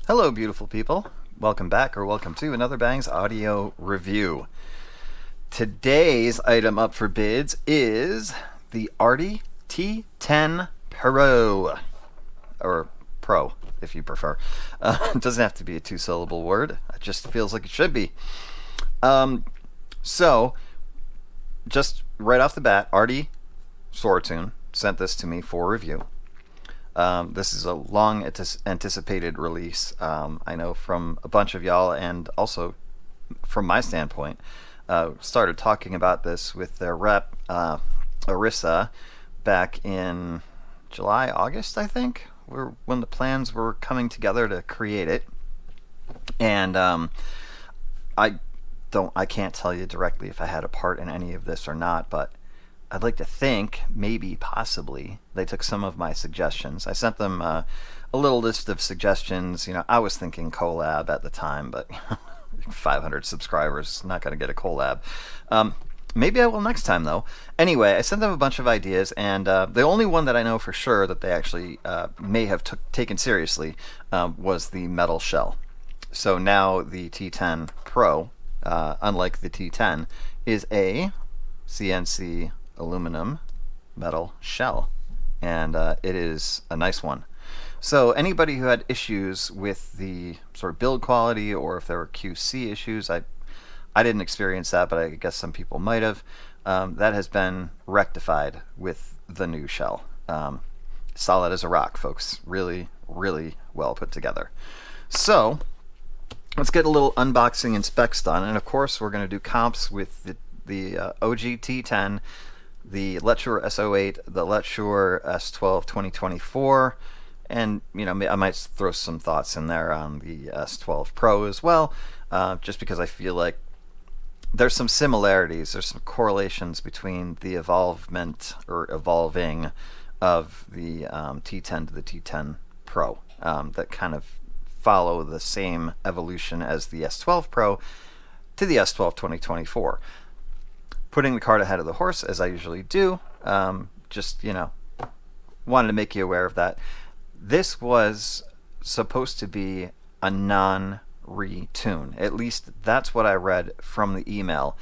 Hello, beautiful people. Welcome back, or welcome to another Bangs audio review. Today's item up for bids is the Artti T10 Pro, or Pro, if you prefer. It doesn't have to be a two-syllable word. It just feels like it should be. So, just right off the bat, Artti Sortune sent this to me for review. This is a long anticipated release. I know from a bunch of y'all, and also from my standpoint, started talking about this with their rep, Arissa, back in July, August, I think, when the plans were coming together to create it. And I can't tell you directly if I had a part in any of this or not, but I'd like to think, maybe, possibly, they took some of my suggestions. I sent them a little list of suggestions. You know, I was thinking collab at the time, but 500 subscribers, not going to get a collab. Maybe I will next time, though. Anyway, I sent them a bunch of ideas, and the only one that I know for sure that they actually may have taken seriously was the metal shell. So now the T10 Pro, unlike the T10, is a CNC aluminum metal shell, and it is a nice one. So anybody who had issues with the sort of build quality, or if there were QC issues, I didn't experience that, but I guess some people might have. That has been rectified with the new shell. Solid as a rock, folks. Really, really well put together. So let's get a little unboxing and specs done, and of course we're going to do comps with the OG T10, the Letsure S08, the Letsure S12 2024, and you know, I might throw some thoughts in there on the S12 Pro as well, just because I feel like there's some similarities, there's some correlations between the evolving of the T10 to the T10 Pro that kind of follow the same evolution as the S12 Pro to the S12 2024. Putting the cart ahead of the horse, as I usually do, just, you know, wanted to make you aware of that. This was supposed to be a non-retune. At least that's what I read from the email.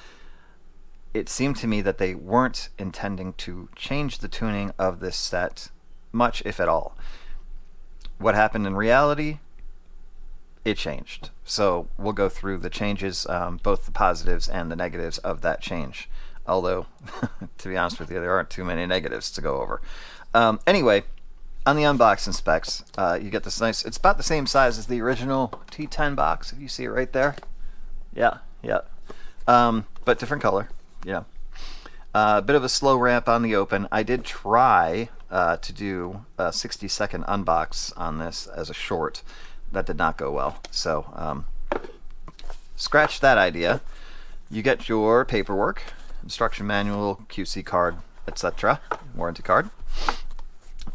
It seemed to me that they weren't intending to change the tuning of this set much, if at all. What happened in reality? It changed. So we'll go through the changes, both the positives and the negatives of that change. Although, to be honest with you, there aren't too many negatives to go over. Anyway, on the unboxing specs, you get this nice, it's about the same size as the original T10 box, if you see it right there. Yeah. But different color, yeah. A bit of a slow ramp on the open. I did try to do a 60-second unbox on this as a short. That did not go well, so scratch that idea. You get your paperwork, instruction manual, QC card, etc., warranty card.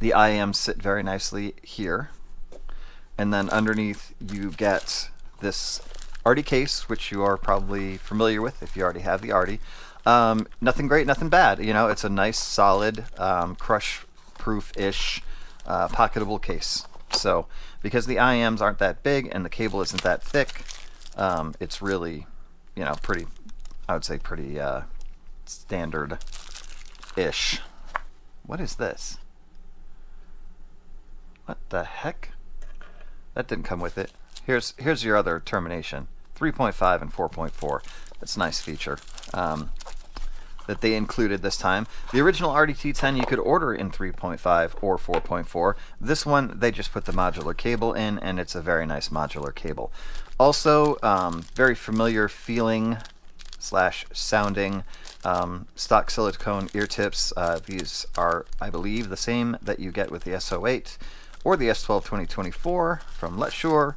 The IMs sit very nicely here, and then underneath you get this Artti case, which you are probably familiar with if you already have the Artti. Nothing great, nothing bad. You know, it's a nice, solid, crush-proof-ish, pocketable case. So, because the IMs aren't that big and the cable isn't that thick, it's really, you know, pretty, I would say pretty standard-ish. What is this? What the heck? That didn't come with it. Here's your other termination. 3.5 and 4.4. That's a nice feature that they included this time. The original Artti T10 you could order in 3.5 or 4.4. This one, they just put the modular cable in, and it's a very nice modular cable. Also, very familiar feeling / sounding stock silicone ear tips. These are, I believe, the same that you get with the S08 or the S12 2024 from Letsure,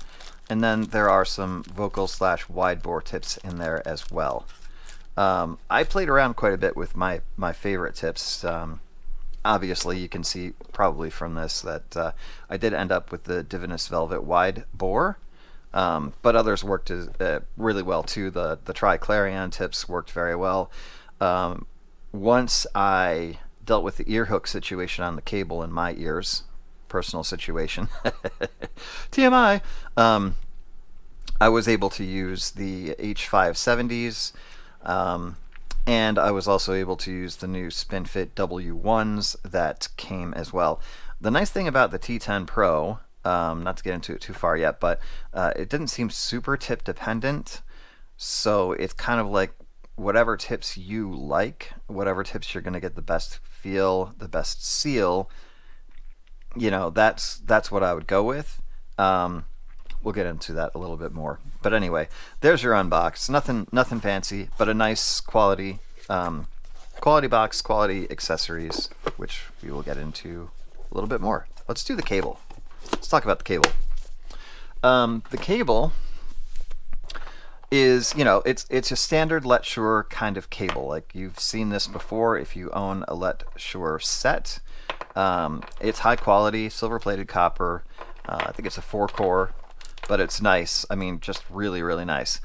and then there are some vocal / wide bore tips in there as well. I played around quite a bit with my favorite tips. Obviously, you can see probably from this that I did end up with the Divinus Velvet wide bore, but others worked really well too. The Tri-Clarion tips worked very well. Once I dealt with the ear hook situation on the cable in my ears, personal situation. TMI. I was able to use the H570s, and I was also able to use the new SpinFit W1s that came as well. The nice thing about the T10 Pro, not to get into it too far yet, but it didn't seem super tip dependent, so it's kind of like whatever tips you like, whatever tips you're going to get the best feel, the best seal, that's what I would go with. We'll get into that a little bit more. But anyway, there's your unbox. Nothing fancy, but a nice quality box, quality accessories, which we will get into a little bit more. Let's do the cable. Let's talk about the cable. The cable is, it's a standard Let Sure kind of cable. Like you've seen this before if you own a Let Sure set. It's high quality, silver-plated copper. I think it's a 4-core, but it's nice. I mean, just really, really nice.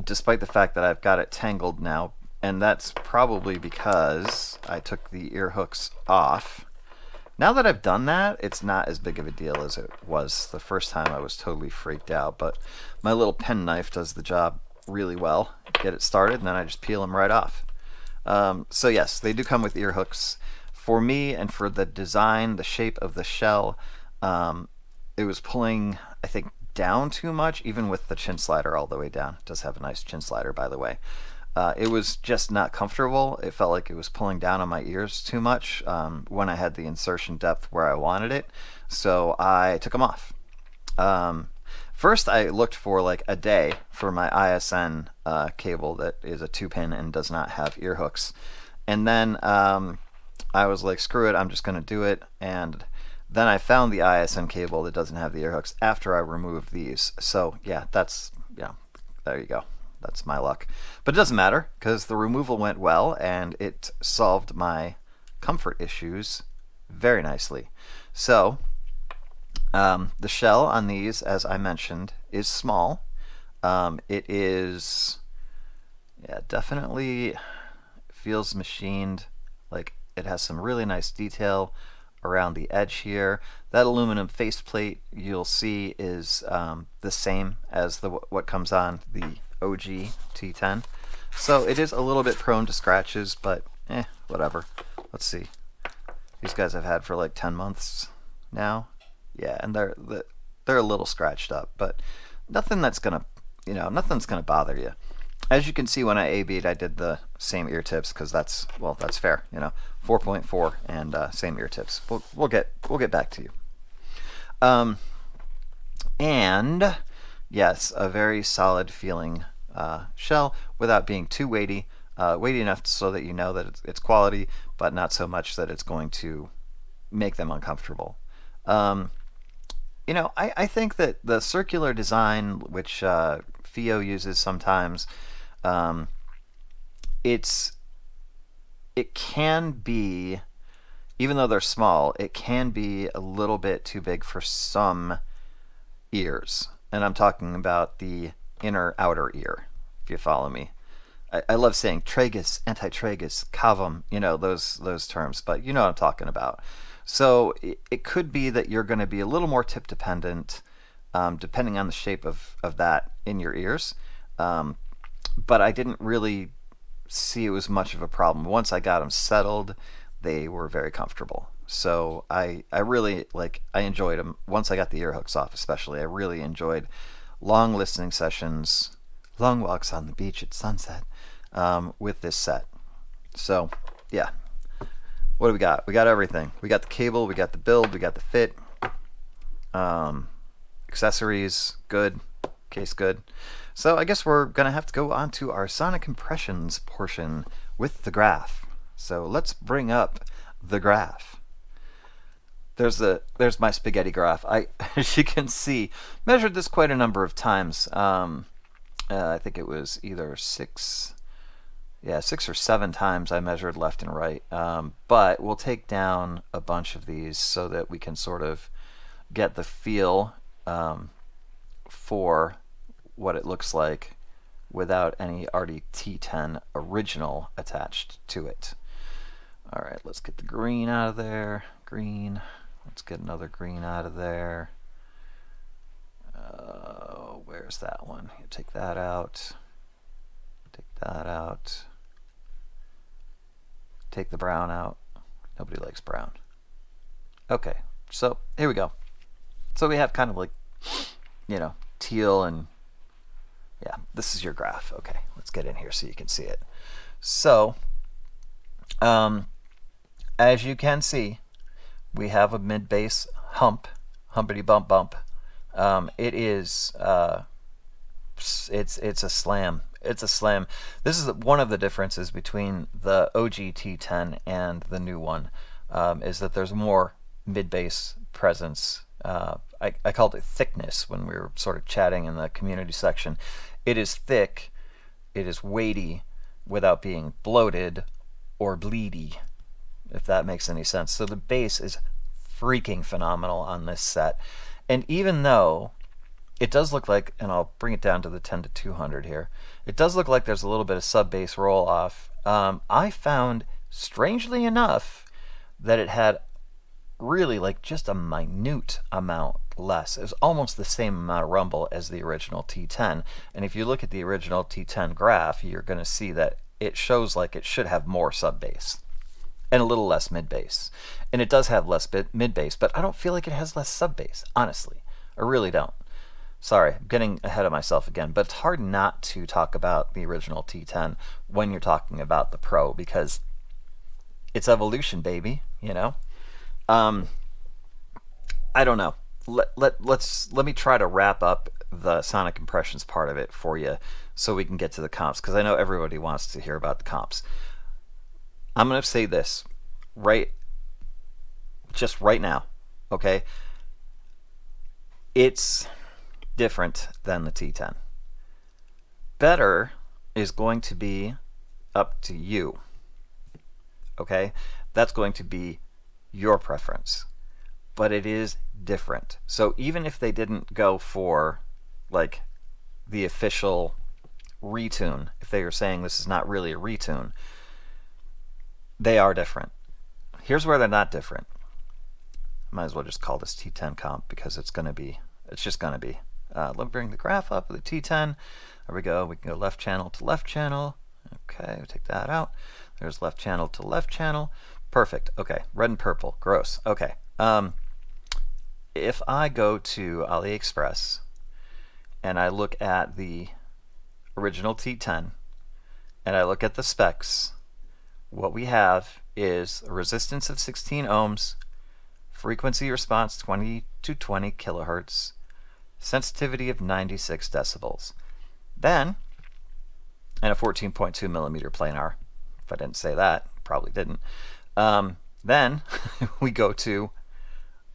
Despite the fact that I've got it tangled now, and that's probably because I took the ear hooks off. Now that I've done that, it's not as big of a deal as it was the first time. I was totally freaked out, but my little penknife does the job really well. Get it started, and then I just peel them right off. So yes, they do come with ear hooks. For me, and for the design, the shape of the shell, it was pulling, I think, down too much, even with the chin slider all the way down. It does have a nice chin slider, by the way. It was just not comfortable. It felt like it was pulling down on my ears too much when I had the insertion depth where I wanted it. So I took them off. First, I looked for like a day for my ISN cable that is a 2-pin and does not have ear hooks. And then I was like, screw it, I'm just going to do it. And then I found the ISN cable that doesn't have the ear hooks after I removed these. So yeah, there you go. That's my luck. But it doesn't matter because the removal went well and it solved my comfort issues very nicely. So the shell on these, as I mentioned, is small. It is, definitely feels machined. Like it has some really nice detail around the edge here. That aluminum faceplate you'll see is the same as what comes on the OG T10. So it is a little bit prone to scratches, but whatever. Let's see. These guys I've had for like 10 months now. Yeah, and they're a little scratched up, but nothing's gonna bother you. As you can see, when I A/B'd, I did the same ear tips because that's fair. 4.4 and same ear tips. We'll get back to you. And yes, a very solid feeling shell without being too weighty. Weighty enough so that you know that it's quality, but not so much that it's going to make them uncomfortable. I think that the circular design, which FIO uses sometimes, it can be, even though they're small, it can be a little bit too big for some ears. And I'm talking about the inner outer ear, if you follow me. I love saying tragus, antitragus, cavum, those terms, but you know what I'm talking about. So it could be that you're going to be a little more tip dependent, depending on the shape of that in your ears. But I didn't really see it was much of a problem. Once I got them settled, they were very comfortable. So I really, I enjoyed them. Once I got the ear hooks off especially, I really enjoyed long listening sessions, long walks on the beach at sunset with this set. So yeah. What do we got? We got everything. We got the cable, we got the build, we got the fit. Accessories, good. Case, good. So I guess we're going to have to go on to our sonic impressions portion with the graph. So let's bring up the graph. There's my spaghetti graph. As you can see, measured this quite a number of times. I think it was either 6 or 7 times I measured left and right. But we'll take down a bunch of these so that we can sort of get the feel for what it looks like without any Artti T10 original attached to it. All right, let's get the green out of there. Green. Let's get another green out of there. Where's that one? Take that out. Take that out. Take the brown out. Nobody likes brown. Okay, so here we go. So we have kind of like, you know, teal and, yeah, this is your graph. Okay, let's get in here so you can see it. So, as you can see, we have a mid-bass hump, humpity bump bump. It is, it's a slam. It's a slam. This is one of the differences between the OG T10 and the new one, is that there's more mid-bass presence. I called it thickness when we were sort of chatting in the community section. It is thick, it is weighty, without being bloated or bleedy, if that makes any sense. So the bass is freaking phenomenal on this set. And even though it does look like, and I'll bring it down to the 10 to 200 here, it does look like there's a little bit of sub-bass roll-off. I found, strangely enough, that it had really like just a minute amount less. It was almost the same amount of rumble as the original T10. And if you look at the original T10 graph, you're going to see that it shows like it should have more sub-bass and a little less mid-bass. And it does have less mid-bass, but I don't feel like it has less sub-bass, honestly. I really don't. Sorry, I'm getting ahead of myself again, but it's hard not to talk about the original T10 when you're talking about the Pro, because it's evolution, baby, you know? I don't know. Let me try to wrap up the sonic impressions part of it for you so we can get to the comps, because I know everybody wants to hear about the comps. I'm going to say this just right now, okay? It's different than the T10. Better is going to be up to you, okay? That's going to be your preference, but it is different. So even if they didn't go for like the official retune, if they were saying this is not really a retune, they are different. Here's where they're not different. Might as well just call this T10 comp because it's just gonna be. Let me bring the graph up with the T10. There we go. We can go left channel to left channel. Okay, we'll take that out. There's left channel to left channel. Perfect. Okay, red and purple. Gross. Okay. If I go to AliExpress and I look at the original T10 and I look at the specs, what we have is a resistance of 16 ohms, frequency response 20 to 20 kilohertz, sensitivity of 96 decibels. Then, and a 14.2 millimeter planar. If I didn't say that, probably didn't. Then we go to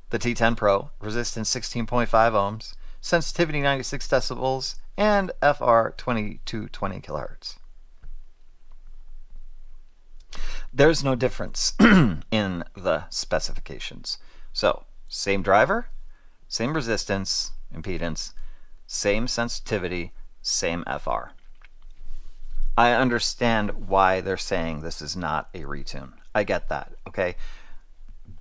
the T10 Pro, resistance 16.5 ohms, sensitivity 96 decibels, and FR 20 to 20 kilohertz. There's no difference in the specifications. So, same driver, same resistance, impedance, same sensitivity, same FR. I understand why they're saying this is not a retune. I get that, okay?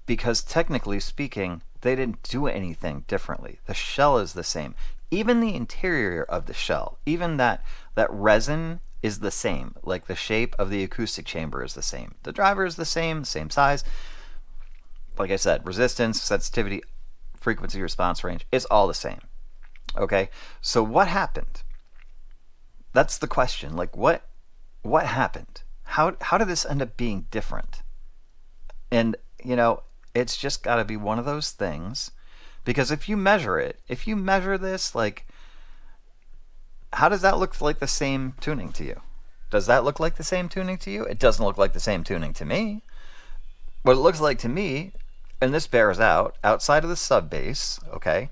Because technically speaking, they didn't do anything differently. The shell is the same. Even the interior of the shell, even that resin is the same. Like the shape of the acoustic chamber is the same. The driver is the same size. Like I said, resistance, sensitivity, frequency response range, it's all the same. Okay? So what happened? That's the question. Like what happened? How did this end up being different? And, you know, it's just got to be one of those things, because if you measure this, like, how does that look like the same tuning to you? Does that look like the same tuning to you? It doesn't look like the same tuning to me. What it looks like to me, and this bears out, outside of the sub bass, okay,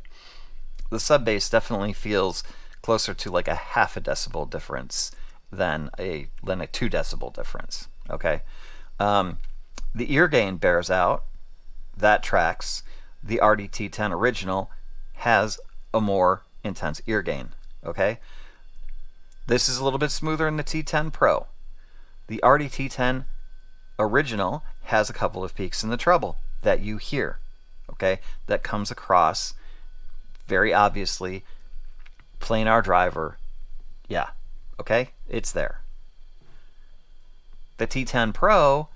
the sub bass definitely feels closer to like a half a decibel difference than a 2 decibel difference, okay? The ear gain bears out. That tracks. The Artti T10 original has a more intense ear gain, okay? This is a little bit smoother in the T10 Pro. The Artti T10 original has a couple of peaks in the treble that you hear, okay, that comes across very obviously, planar driver, yeah, okay, it's there. The T10 Pro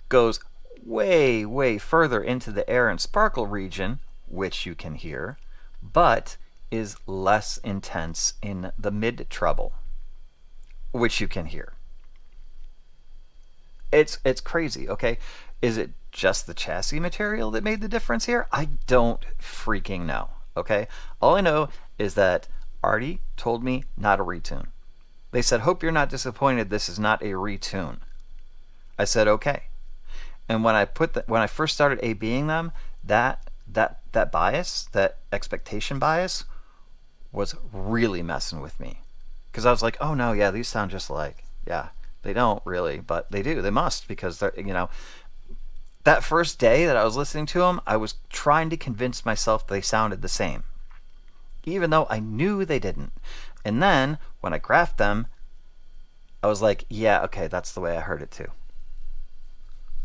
goes way, way further into the air and sparkle region, which you can hear, but is less intense in the mid treble, which you can hear. It's crazy, okay? Is it just the chassis material that made the difference here? I don't freaking know, okay? All I know is that Artti told me not a retune. They said, hope you're not disappointed, this is not a retune. I said, okay. And when I first started A/Bing them, that bias, that expectation bias, was really messing with me. Because I was like, oh no, yeah, these sound just like, yeah, they don't really, but they do. They must, because they're, that first day that I was listening to them, I was trying to convince myself they sounded the same, even though I knew they didn't. And then when I graphed them, I was like, yeah, okay, that's the way I heard it too.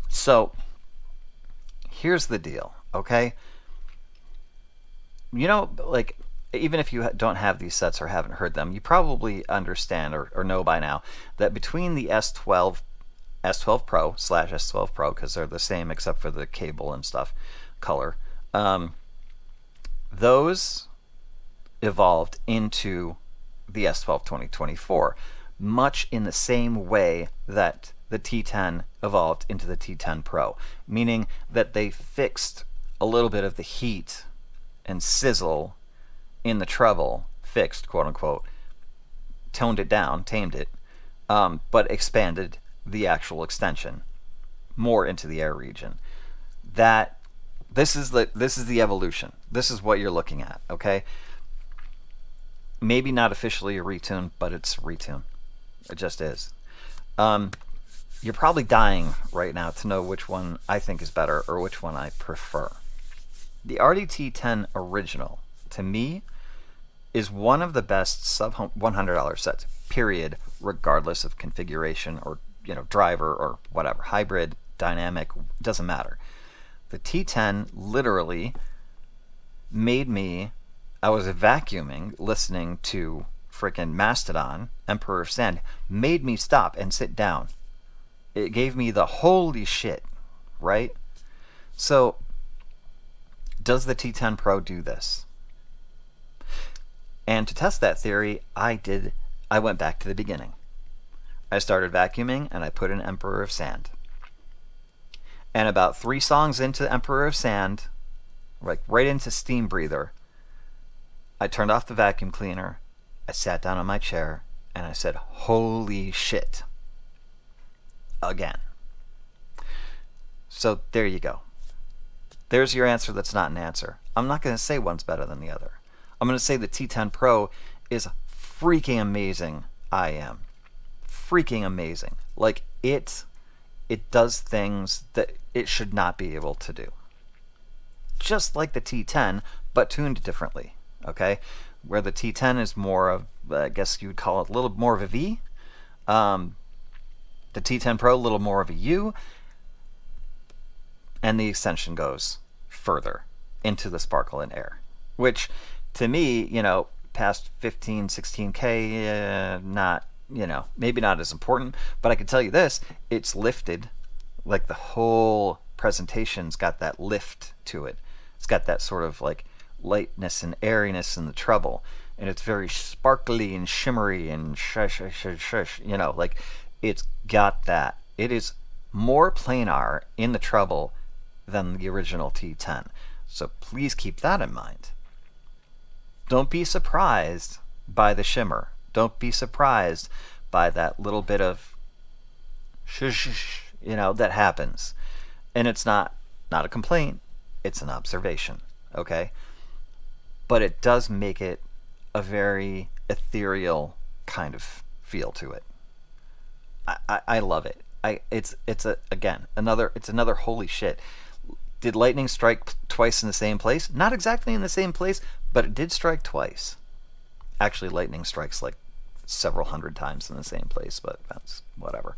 So here's the deal, okay? Like, even if you don't have these sets or haven't heard them, you probably understand or know by now that between the S12 Pro / S12 Pro, because they're the same except for the cable and stuff, color, those evolved into the S12 2024, much in the same way that the T10 evolved into the T10 Pro, meaning that they fixed a little bit of the heat and sizzle in the treble, fixed, quote unquote, toned it down, tamed it, but expanded the actual extension more into the air region. This is the evolution. This is what you're looking at, okay? Maybe not officially a retune, but it's a retune. It just is. You're probably dying right now to know which one I think is better or which one I prefer. The Artti T10 Original, to me, is one of the best sub $100 sets, period, regardless of configuration or driver or whatever, hybrid, dynamic, doesn't matter. The T10 literally made me, I was vacuuming, listening to freaking Mastodon, Emperor of Sand, made me stop and sit down. It gave me the holy shit, right? So, does the T10 Pro do this? And to test that theory, I went back to the beginning. I started vacuuming and I put in Emperor of Sand. And about 3 songs into Emperor of Sand, like right into Steam Breather, I turned off the vacuum cleaner, I sat down on my chair, and I said, holy shit. Again. So there you go. There's your answer that's not an answer. I'm not going to say one's better than the other. I'm going to say the T10 Pro is freaking amazing. I am. Freaking amazing. Like, it does things that it should not be able to do. Just like the T10, but tuned differently. Okay? Where the T10 is more of, I guess you would call it a little more of a V. The T10 Pro, a little more of a U. And the extension goes further into the sparkle and air. Which, to me, past 15, 16K, not, maybe not as important. But I can tell you this, it's lifted. Like, the whole presentation's got that lift to it. It's got that sort of, like, lightness and airiness in the treble. And it's very sparkly and shimmery and shush, like, it's got that. It is more planar in the treble than the original T10. So please keep that in mind. Don't be surprised by the shimmer. Don't be surprised by that little bit of shush, that happens. And it's not a complaint, it's an observation, okay? But it does make it a very ethereal kind of feel to it. I love it. It's another holy shit. Did lightning strike twice in the same place? Not exactly in the same place, but it did strike twice. Actually, lightning strikes like several hundred times in the same place, but that's whatever.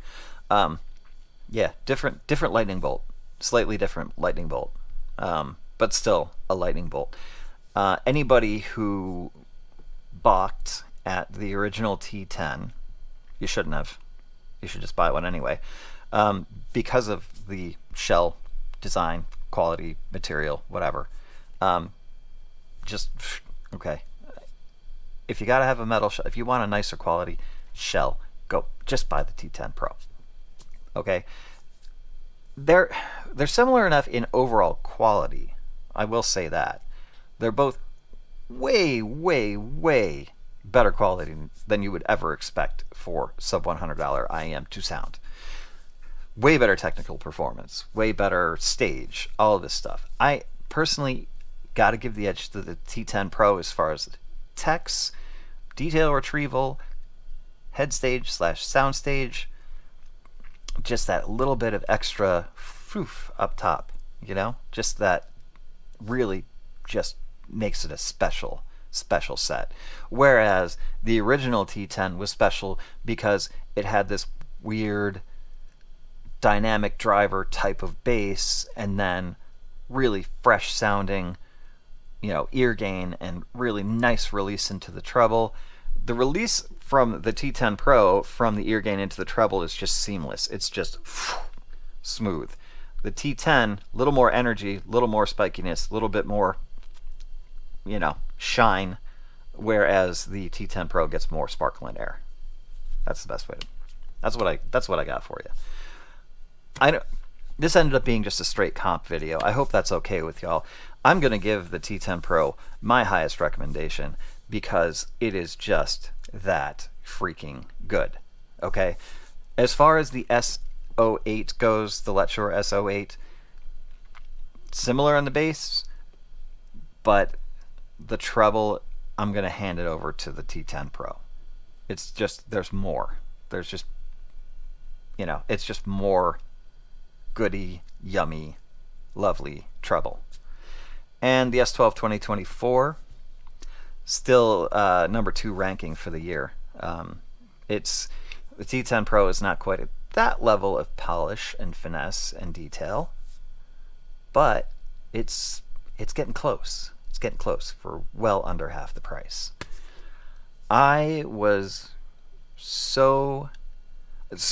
Yeah, different lightning bolt. Slightly different lightning bolt. but still a lightning bolt. Anybody who balked at the original T10, you shouldn't have. You should just buy one anyway, because of the shell design, quality, material, whatever. Just okay. If you gotta have a metal shell, if you want a nicer quality shell, go just buy the T10 Pro. Okay, they're similar enough in overall quality. I will say that they're both way, way, way better quality than you would ever expect for sub $100 IEM to sound. Way better technical performance, way better stage, all of this stuff. I personally got to give the edge to the T10 Pro as far as text, detail retrieval, head stage / sound stage, just that little bit of extra foof up top, you know, just that really just makes it a special set. Whereas the original T10 was special because it had this weird dynamic driver type of bass and then really fresh sounding, you know, ear gain and really nice release into the treble. The release from the T10 Pro from the ear gain into the treble is just seamless. It's just smooth. The T10, little more energy, little more spikiness, a little bit more, you know, shine, whereas the T10 Pro gets more sparkle and air. That's the best way to. That's what I got for you. This ended up being just a straight comp video. I hope that's okay with y'all. I'm going to give the T10 Pro my highest recommendation because it is just that freaking good. Okay? As far as the S08 goes, the Let Shure S08, similar on the bass, but the treble, I'm going to hand it over to the T10 Pro. It's just, there's more. There's just, you know, it's just more goody, yummy, lovely treble. And the S12 2024, still number 2 ranking for the year. It's the T10 Pro is not quite at that level of polish and finesse and detail, but it's getting close. It's getting close for well under half the price. I was so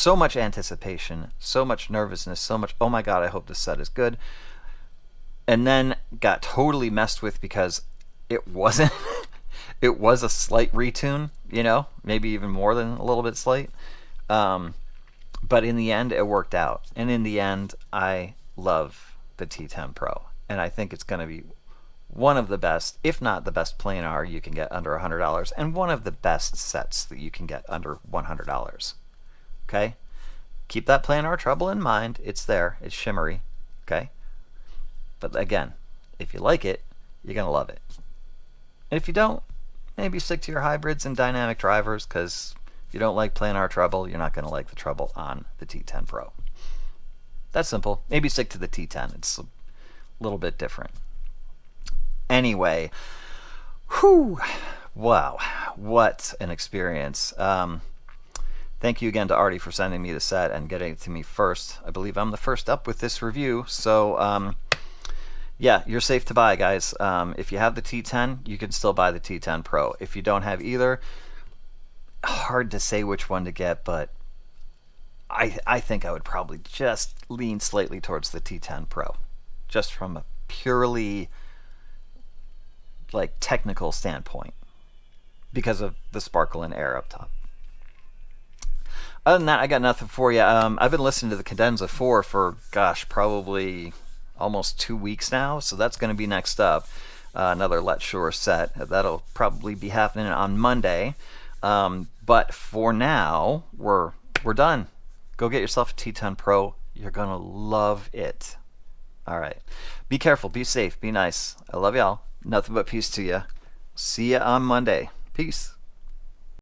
much anticipation, so much nervousness, so much, oh my god, I hope this set is good. And then got totally messed with because it wasn't. It was a slight retune, you know, maybe even more than a little bit slight. But in the end, it worked out. And in the end, I love the T10 Pro. And I think it's going to be one of the best, if not the best planar you can get under $100, and one of the best sets that you can get under $100. Okay? Keep that planar treble in mind. It's there. It's shimmery. Okay? But again, if you like it, you're going to love it. And if you don't, maybe stick to your hybrids and dynamic drivers, because if you don't like planar treble, you're not going to like the treble on the T10 Pro. That's simple. Maybe stick to the T10. It's a little bit different. Anyway, whew, wow, what an experience. Thank you again to Artie for sending me the set and getting it to me first. I believe I'm the first up with this review, so yeah, you're safe to buy, guys. If you have the T10, you can still buy the T10 Pro. If you don't have either, hard to say which one to get, but I think I would probably just lean slightly towards the T10 Pro, just from a purely like technical standpoint, because of the sparkle and air up top. Other than that, I got nothing for you. I've been listening to the Cadenza 4 for, gosh, probably almost 2 weeks now, so that's going to be next up. Another Let Shure set. That'll probably be happening on Monday. But for now, we're done. Go get yourself a T10 Pro. You're going to love it. All right. Be careful. Be safe. Be nice. I love y'all. Nothing but peace to you. See ya on Monday. Peace.